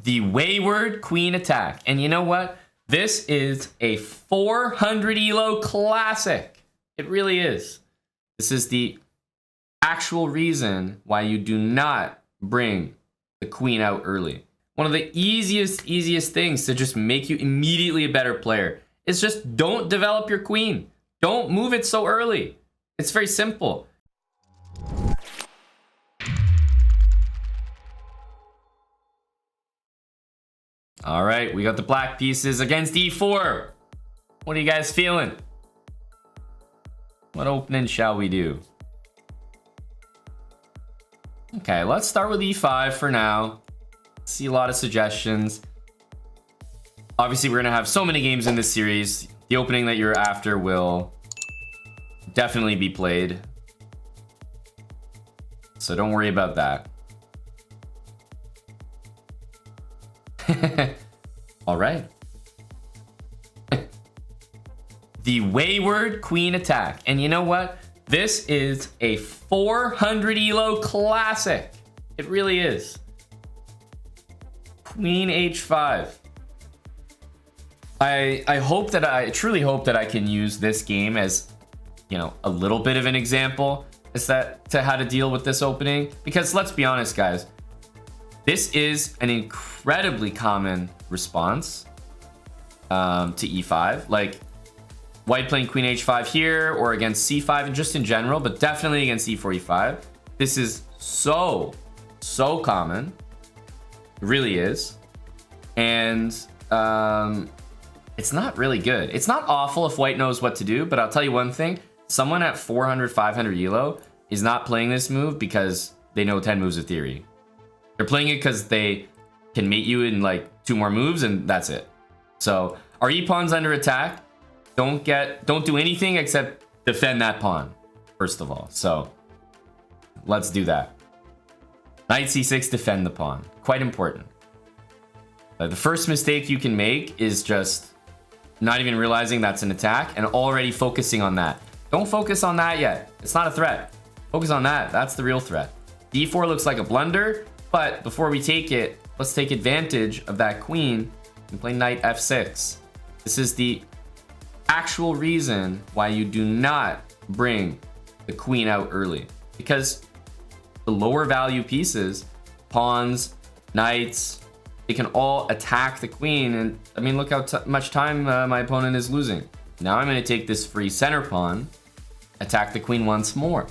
the Wayward queen attack. And you know what? This is a 400 elo classic. It really is. This is the actual reason why you do not bring the queen out early. One of the easiest things to just make you immediately a better player is just don't develop your queen. Don't move it so early. It's very simple. All right, we got the black pieces against e4. What are you guys feeling? What opening shall we do? Okay, let's start with e5 for now. See a lot of suggestions. Obviously, we're gonna have so many games in this series. The opening that you're after will definitely be played. So don't worry about that. All right. The Wayward queen attack. And you know what? This is a 400 elo classic. It really is. Queen h5. I truly hope that I can use this game as, you know, a little bit of an example to how to deal with this opening. Because let's be honest, guys, this is an incredibly common response to e5. Like white playing queen h5 here or against c5 and just in general, but definitely against e4, e5. This is so common. It really is. And it's not really good. It's not awful if white knows what to do, but I'll tell you one thing. Someone at 400, 500 elo is not playing this move because they know 10 moves of theory. They're playing it because they can mate you in like 2 more moves and that's it. So our e-pawn's under attack. Don't do anything except defend that pawn, first of all. So let's do that. Knight c6, defend the pawn. Quite important. The first mistake you can make is just not even realizing that's an attack and already focusing on that. Don't focus on that yet. It's not a threat. Focus on that. That's the real threat. d4 looks like a blunder, but before we take it, let's take advantage of that queen and play knight f6. This is the actual reason why you do not bring the queen out early, because the lower value pieces, pawns, knights, they can all attack the queen. And I mean, look how much time my opponent is losing. Now I'm going to take this free center pawn, attack the queen once more.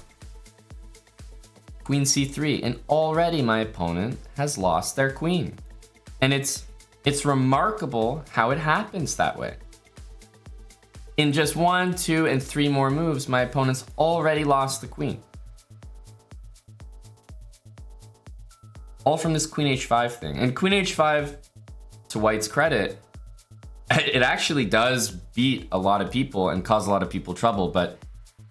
Queen c3, and already my opponent has lost their queen. And it's remarkable how it happens that way. In just 1, 2, and 3 more moves, my opponent's already lost the queen. All from this queen h5 thing. And queen h5, to white's credit, it actually does beat a lot of people and cause a lot of people trouble, but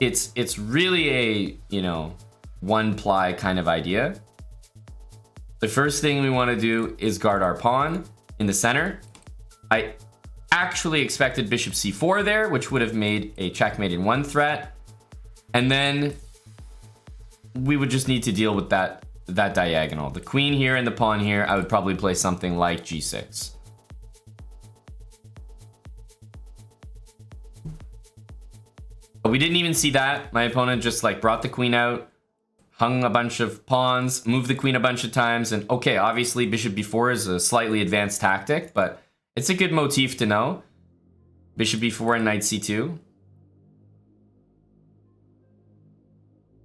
it's really a, you know, one ply kind of idea. The first thing we want to do is guard our pawn in the center. I actually expected bishop c4 there, which would have made a checkmate in 1 threat. And then we would just need to deal with that diagonal. The queen here and the pawn here, I would probably play something like g6. But we didn't even see that. My opponent just like brought the queen out, hung a bunch of pawns, moved the queen a bunch of times, and okay, obviously bishop b4 is a slightly advanced tactic, but it's a good motif to know. Bishop b4 and knight c2.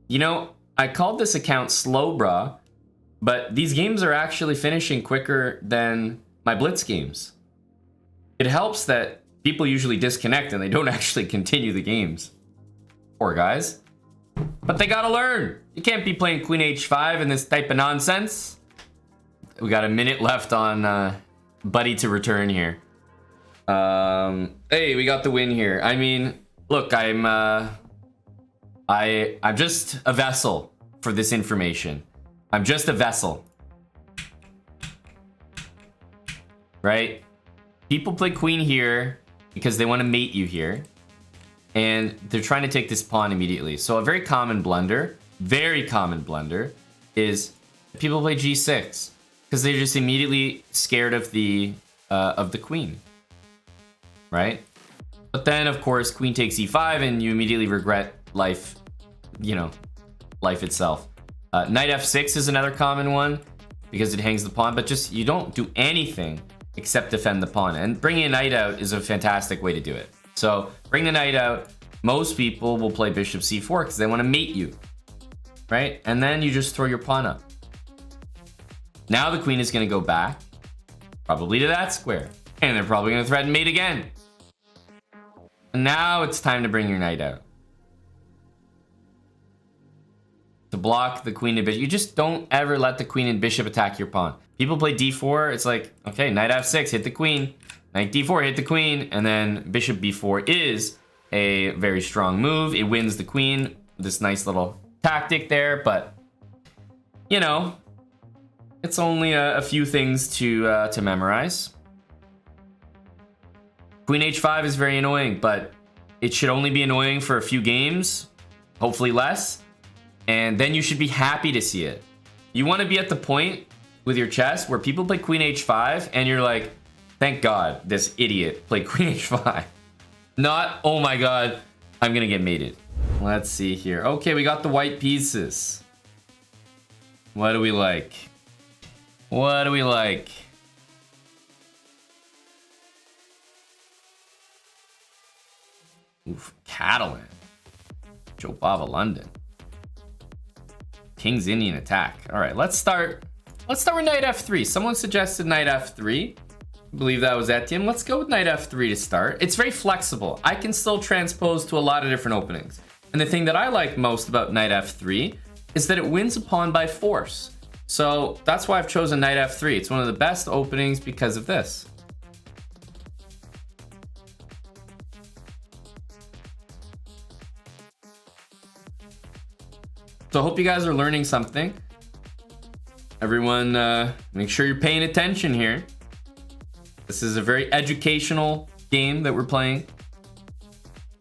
You know, I called this account Slowbrah, but these games are actually finishing quicker than my blitz games. It helps that people usually disconnect and they don't actually continue the games. Poor guys. But they gotta learn. You can't be playing queen h5 and this type of nonsense. We got a minute left on Buddy to return here. Hey, we got the win here. I mean, look, I'm just a vessel for this information. I'm just a vessel. Right? People play queen here because they want to mate you here. And they're trying to take this pawn immediately. So a very common blunder is people play g6. because they're just immediately scared of the queen, right? But then, of course, queen takes e5, and you immediately regret life, you know, life itself. Knight f6 is another common one because it hangs the pawn, but just you don't do anything except defend the pawn. And bringing a knight out is a fantastic way to do it. So bring the knight out. Most people will play bishop c4 because they want to mate you, right? And then you just throw your pawn up. Now the queen is going to go back, probably to that square, and they're probably going to threaten mate again. And now it's time to bring your knight out. To block the queen and bishop. You just don't ever let the queen and bishop attack your pawn. People play d4, it's like, okay, knight f6, hit the queen. Knight d4, hit the queen. And then bishop b4 is a very strong move. It wins the queen. This nice little tactic there, but, you know, it's only a few things to memorize. Queen h5 is very annoying, but it should only be annoying for a few games, hopefully less. And then you should be happy to see it. You want to be at the point with your chess where people play queen h5 and you're like, thank God this idiot played queen h5. Not, oh my God, I'm going to get mated. Let's see here. Okay, we got the white pieces. What do we like? What do we like? Oof, Catalan. Joe Bava London. King's Indian attack. All right, let's start with knight f3. Someone suggested knight f3. I believe that was Etienne. Let's go with knight f3 to start. It's very flexible. I can still transpose to a lot of different openings. And the thing that I like most about knight f3 is that it wins a pawn by force. So that's why I've chosen knight f3. It's one of the best openings because of this. So I hope you guys are learning something. Everyone, make sure you're paying attention here. This is a very educational game that we're playing.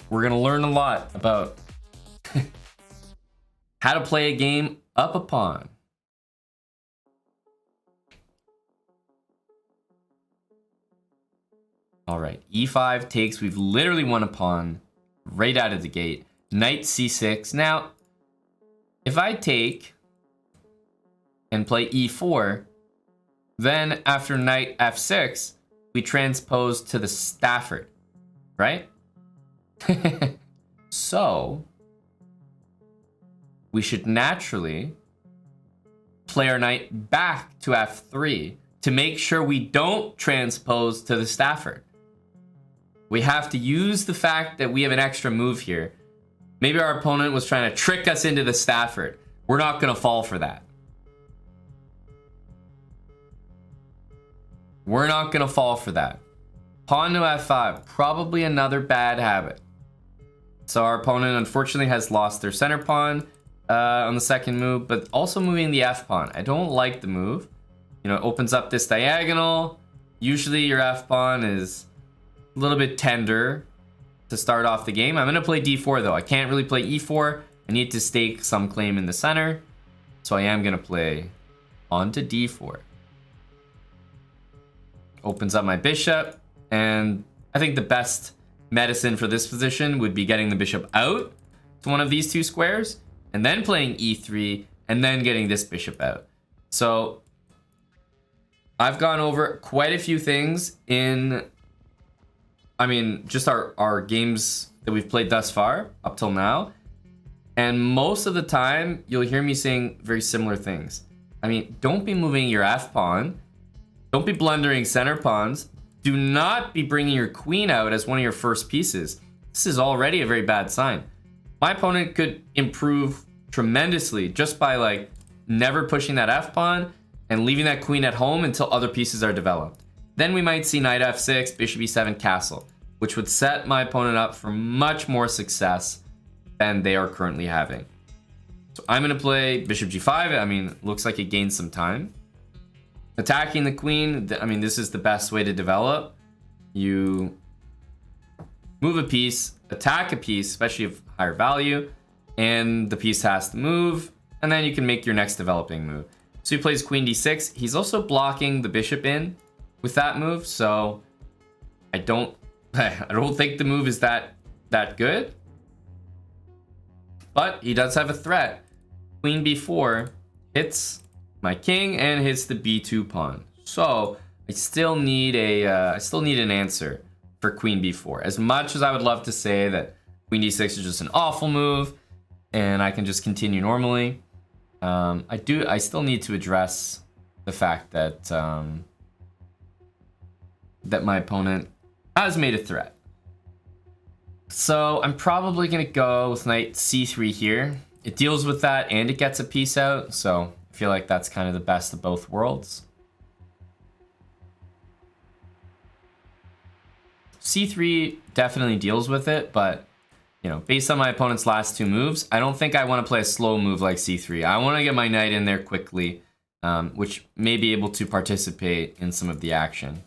We're gonna learn a lot about how to play a game up a pawn. All right, e5 takes. We've literally won a pawn right out of the gate. Knight c6. Now, if I take and play e4, then after knight f6, we transpose to the Stafford, right? So, we should naturally play our knight back to f3 to make sure we don't transpose to the Stafford. We have to use the fact that we have an extra move here. Maybe our opponent was trying to trick us into the Stafford. We're not going to fall for that. We're not going to fall for that. Pawn to f5, probably another bad habit. So our opponent unfortunately has lost their center pawn on the second move, but also moving the f pawn. I don't like the move. You know, it opens up this diagonal. Usually your f pawn is a little bit tender to start off the game. I'm going to play d4 though. I can't really play e4. I need to stake some claim in the center. So I am going to play on to d4. Opens up my bishop. And I think the best medicine for this position would be getting the bishop out to one of these two squares. And then playing e3. And then getting this bishop out. So I've gone over quite a few things in... I mean, just our games that we've played thus far, up till now. And most of the time, you'll hear me saying very similar things. I mean, don't be moving your f-pawn. Don't be blundering center pawns. Do not be bringing your queen out as one of your first pieces. This is already a very bad sign. My opponent could improve tremendously just by, like, never pushing that f-pawn and leaving that queen at home until other pieces are developed. Then we might see knight f6, bishop e7, castle, which would set my opponent up for much more success than they are currently having. So I'm going to play bishop g5. I mean, looks like it gains some time. Attacking the queen, I mean, this is the best way to develop. You move a piece, attack a piece, especially of higher value, and the piece has to move, and then you can make your next developing move. So he plays queen d6. He's also blocking the bishop in with that move, so I don't think the move is that good. But he does have a threat. Queen b4 hits my king and hits the b2 pawn. So I still need an answer for queen b4. As much as I would love to say that queen d6 is just an awful move and I can just continue normally, I still need to address the fact that that my opponent has made a threat. So I'm probably gonna go with knight c3 here. It deals with that and it gets a piece out, so I feel like that's kind of the best of both worlds. c3 definitely deals with it, but you know, based on my opponent's last two moves, I don't think I want to play a slow move like c3. I want to get my knight in there quickly, which may be able to participate in some of the action.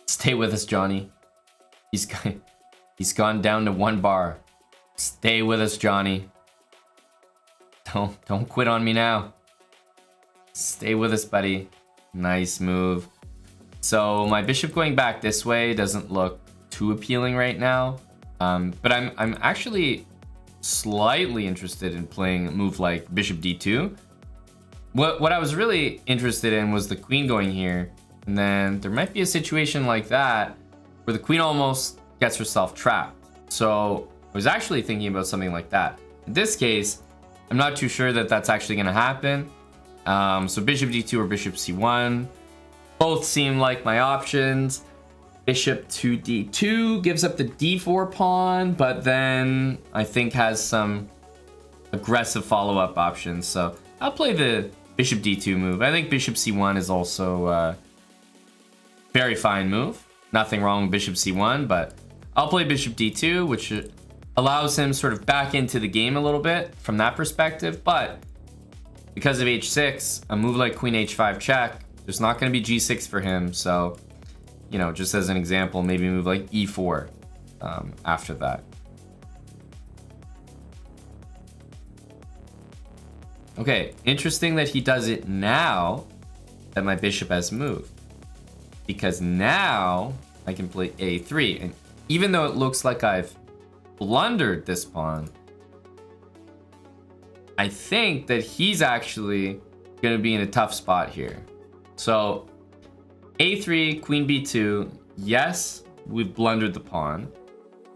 Stay with us, Johnny. He's gone down to 1 bar. Stay with us, Johnny. Don't quit on me now. Stay with us, buddy. Nice move. So my bishop going back this way doesn't look too appealing right now. But I'm actually slightly interested in playing a move like bishop d2. What I was really interested in was the queen going here, and then there might be a situation like that where the queen almost gets herself trapped. So I was actually thinking about something like that. In this case, I'm not too sure that that's actually going to happen. So bishop d2 or bishop c1 both seem like my options. Bishop to d2 gives up the d4 pawn, but then I think has some aggressive follow-up options. So I'll play the bishop d2 move. I think bishop c1 is also a very fine move. Nothing wrong with bishop c1, but I'll play bishop d2, which allows him sort of back into the game a little bit from that perspective. But because of h6, a move like queen h5 check, there's not going to be g6 for him. So, you know, just as an example, maybe move like e4 after that. Okay, interesting that he does it now that my bishop has moved, because now I can play a3, and even though it looks like I've blundered this pawn, I think that he's actually going to be in a tough spot here. So a3, queen b2, yes, we've blundered the pawn,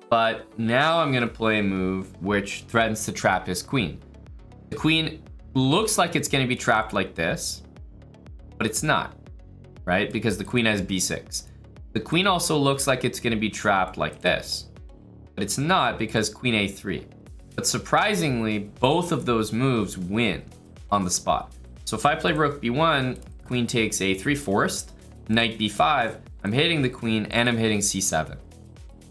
but now I'm going to play a move which threatens to trap his queen. The queen looks like it's going to be trapped like this, but it's not, right? Because the queen has b6. The queen also looks like it's going to be trapped like this, but it's not because queen a3. But surprisingly, both of those moves win on the spot. So if I play rook b1, queen takes a3 forced, knight b5, I'm hitting the queen and I'm hitting c7.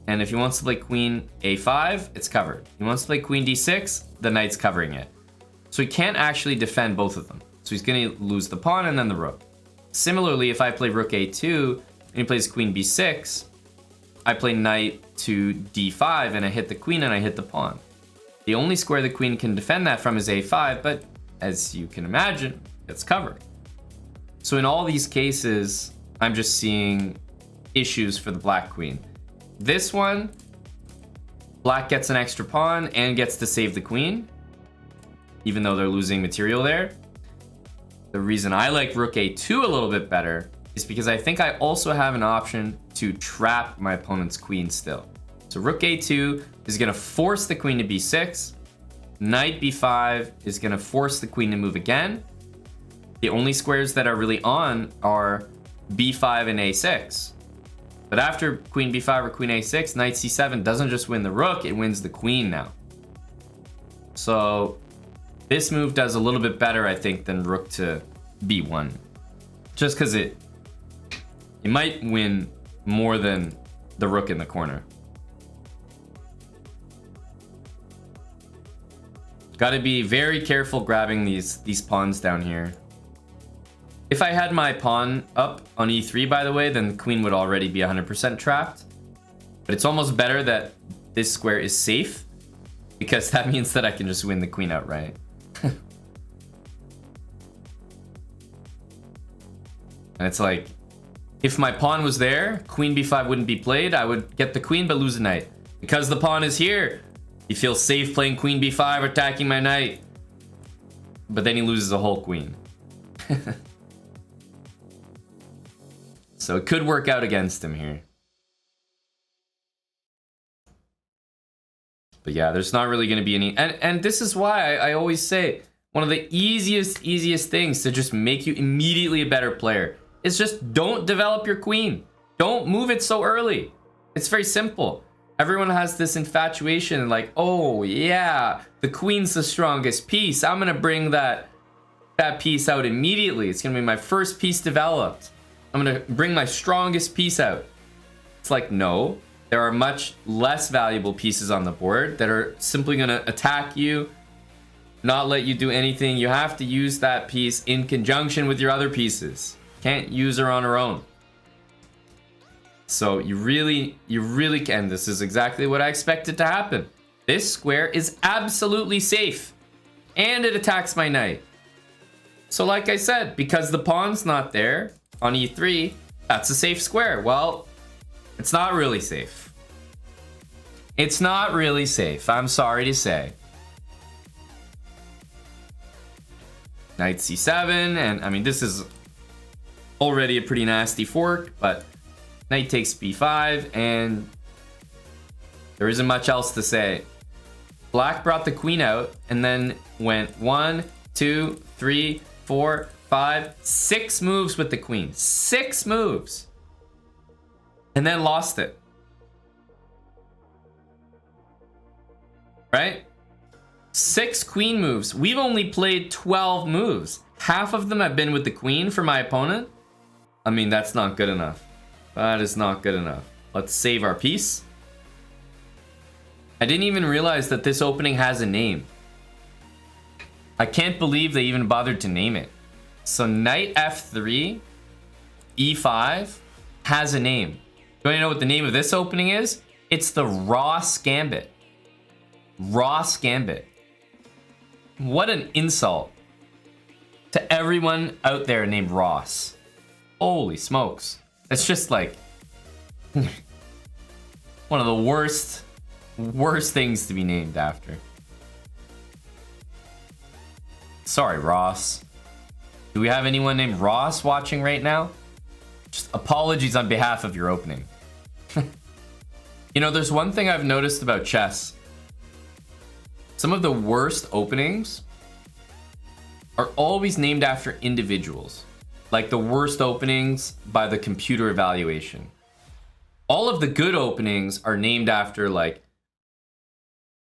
And if he wants to play queen a5, it's covered. He wants to play queen d6, the knight's covering it. So he can't actually defend both of them. So he's going to lose the pawn and then the rook. Similarly, if I play rook a2 and he plays queen b6, I play knight to d5 and I hit the queen and I hit the pawn. The only square the queen can defend that from is a5, but as you can imagine, it's covered. So in all these cases, I'm just seeing issues for the black queen. This one, black gets an extra pawn and gets to save the queen, even though they're losing material there. The reason I like rook a2 a little bit better is because I think I also have an option to trap my opponent's queen still. So rook a2 is going to force the queen to b6. Knight b5 is going to force the queen to move again. The only squares that are really on are b5 and a6. But after queen b5 or queen a6, knight c7 doesn't just win the rook, it wins the queen now. So this move does a little bit better, I think, than rook to b1. Just because it might win more than the rook in the corner. Got to be very careful grabbing these pawns down here. If I had my pawn up on e3, by the way, then the queen would already be 100% trapped. But it's almost better that this square is safe, because that means that I can just win the queen outright. And it's like, if my pawn was there, queen b5 wouldn't be played. I would get the queen but lose a knight. Because the pawn is here, he feels safe playing queen b5, attacking my knight. But then he loses a whole queen. So it could work out against him here. But yeah, there's not really going to be any... And this is why I always say, one of the easiest things to just make you immediately a better player is just don't develop your queen. Don't move it so early. It's very simple. Everyone has this infatuation like, oh yeah, the queen's the strongest piece. I'm going to bring that piece out immediately. It's going to be my first piece developed. I'm going to bring my strongest piece out. It's like, no. There are much less valuable pieces on the board that are simply going to attack you, not let you do anything. You have to use that piece in conjunction with your other pieces. Can't use her on her own. So you really can. This is exactly what I expected to happen. This square is absolutely safe. And it attacks my knight. So like I said, because the pawn's not there on e3, that's a safe square. Well, it's not really safe. It's not really safe, I'm sorry to say. Knight c7, and I mean, this is already a pretty nasty fork, but knight takes b5, and there isn't much else to say. Black brought the queen out, and then went 1, 2, 3, 4, 5, 6 moves with the queen. 6 moves. And then lost it. Right? 6 queen moves. We've only played 12 moves. Half of them have been with the queen for my opponent. I mean, that's not good enough. That is not good enough. Let's save our piece. I didn't even realize that this opening has a name. I can't believe they even bothered to name it. So knight f3, e5 has a name. Do you know what the name of this opening is? It's the Ross Gambit. Ross Gambit. What an insult to everyone out there named Ross. Holy smokes. It's just like one of the worst things to be named after. Sorry, Ross. Do we have anyone named Ross watching right now? Just apologies on behalf of your opening. You know, there's one thing I've noticed about chess. Some of the worst openings are always named after individuals. Like the worst openings by the computer evaluation. All of the good openings are named after like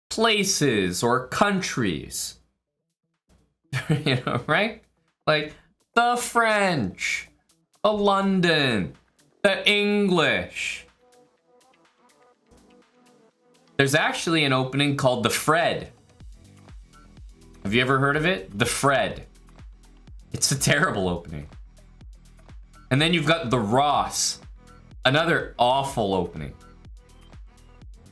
places or countries. You know, right? Like the French, the London, the English. There's actually an opening called the Fred. Have you ever heard of it? The Fred. It's a terrible opening. And then you've got the Ross. Another awful opening.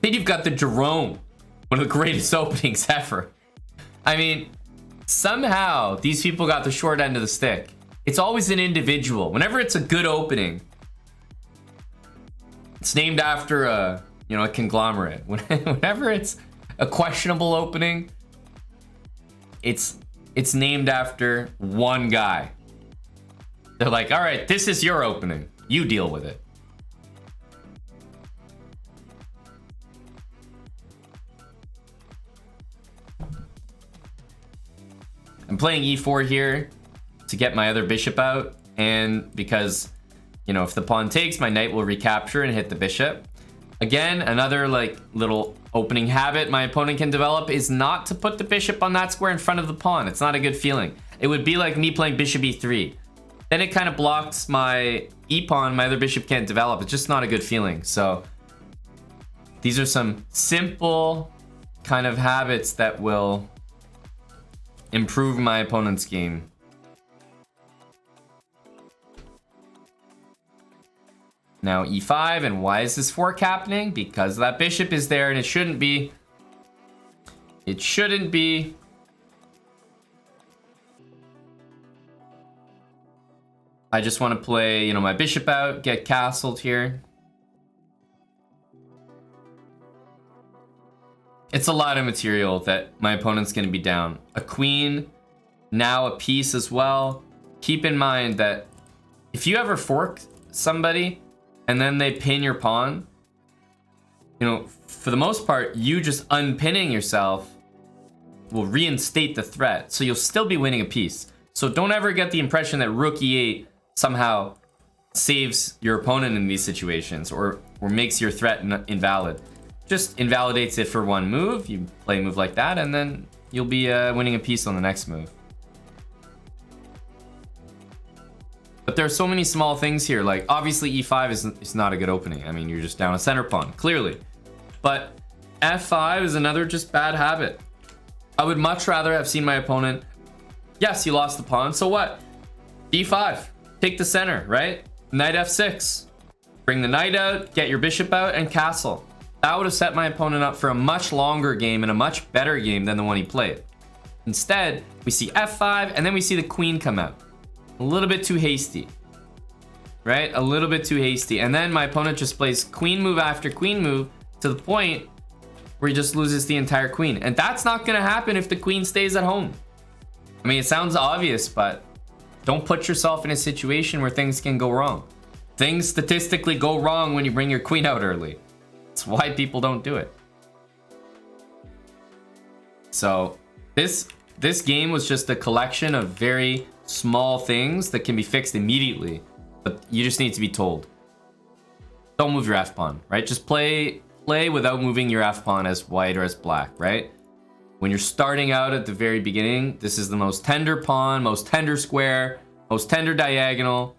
Then you've got the Jerome. One of the greatest openings ever. I mean, somehow these people got the short end of the stick. It's always an individual. Whenever it's a good opening, it's named after a, you know, a conglomerate. Whenever it's a questionable opening, it's named after one guy. They're like, all right, this is your opening. You deal with it. I'm playing e4 here to get my other bishop out, and because, you know, if the pawn takes, my knight will recapture and hit the bishop. Again, another like little opening habit my opponent can develop is not to put the bishop on that square in front of the pawn. It's not a good feeling. It would be like me playing bishop e3. Then it kind of blocks my e-pawn. My other bishop can't develop. It's just not a good feeling. So these are some simple kind of habits that will improve my opponent's game. Now e5, and why is this fork happening? Because that bishop is there and it shouldn't be. It shouldn't be. I just want to play, you know, my bishop out, get castled here. It's a lot of material that my opponent's going to be down. A queen, now a piece as well. Keep in mind that if you ever fork somebody and then they pin your pawn, you know, for the most part, you just unpinning yourself will reinstate the threat. So you'll still be winning a piece. So don't ever get the impression that rook e8 somehow saves your opponent in these situations or makes your threat invalid. Just invalidates it for one move. You play a move like that, and then you'll be winning a piece on the next move. But there are so many small things here. Like, obviously, e5 is not a good opening. I mean, you're just down a center pawn, clearly. But f5 is another just bad habit. I would much rather have seen my opponent... Yes, you lost the pawn, so what? d5, take the center, right? Knight f6. Bring the knight out, get your bishop out, and castle. That would have set my opponent up for a much longer game and a much better game than the one he played. Instead, we see f5, and then we see the queen come out. A little bit too hasty. Right? A little bit too hasty. And then my opponent just plays queen move after queen move to the point where he just loses the entire queen. And that's not going to happen if the queen stays at home. I mean, it sounds obvious, but don't put yourself in a situation where things can go wrong. Things statistically go wrong when you bring your queen out early. That's why people don't do it. So this game was just a collection of very small things that can be fixed immediately, but you just need to be told. Don't move your f-pawn, right? Just play without moving your f-pawn as white or as black, right? When you're starting out at the very beginning, this is the most tender pawn, most tender square, most tender diagonal.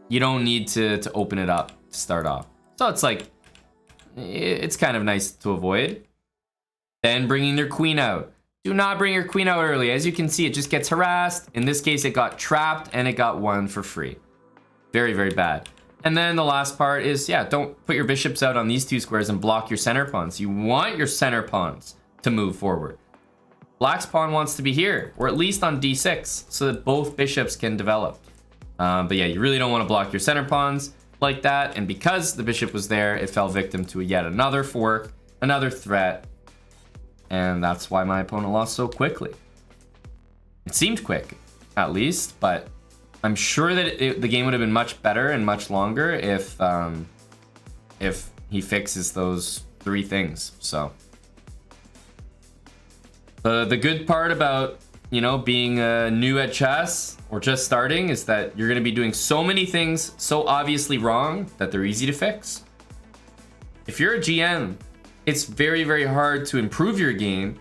You don't need to open it up to start off. So it's like, it's kind of nice to avoid. Then bringing their queen out. Do not bring your queen out early. As you can see, it just gets harassed. In this case, it got trapped and it got won for free. Very, very bad. And then the last part is, yeah, don't put your bishops out on these two squares and block your center pawns. You want your center pawns to move forward. Black's pawn wants to be here, or at least on d6, so that both bishops can develop. But yeah, you really don't want to block your center pawns like that. And because the bishop was there, it fell victim to yet another fork, another threat. And that's why my opponent lost so quickly. It seemed quick, at least, but I'm sure that the game would have been much better and much longer if he fixes those three things. So the good part about, you know, being new at chess or just starting is that you're going to be doing so many things so obviously wrong that they're easy to fix. If you're a GM, it's very, very hard to improve your game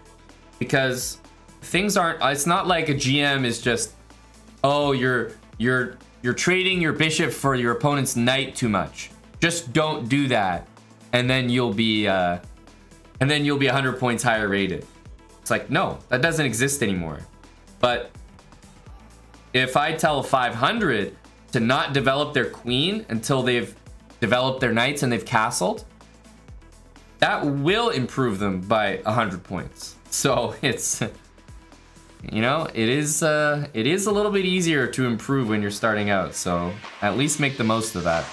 because things aren't, it's not like a GM is just, oh, you're trading your bishop for your opponent's knight too much. Just don't do that. And then you'll be 100 points higher rated. It's like, no, that doesn't exist anymore. But if I tell 500 to not develop their queen until they've developed their knights and they've castled, that will improve them by 100 points. So it's, you know, it is a little bit easier to improve when you're starting out. So at least make the most of that.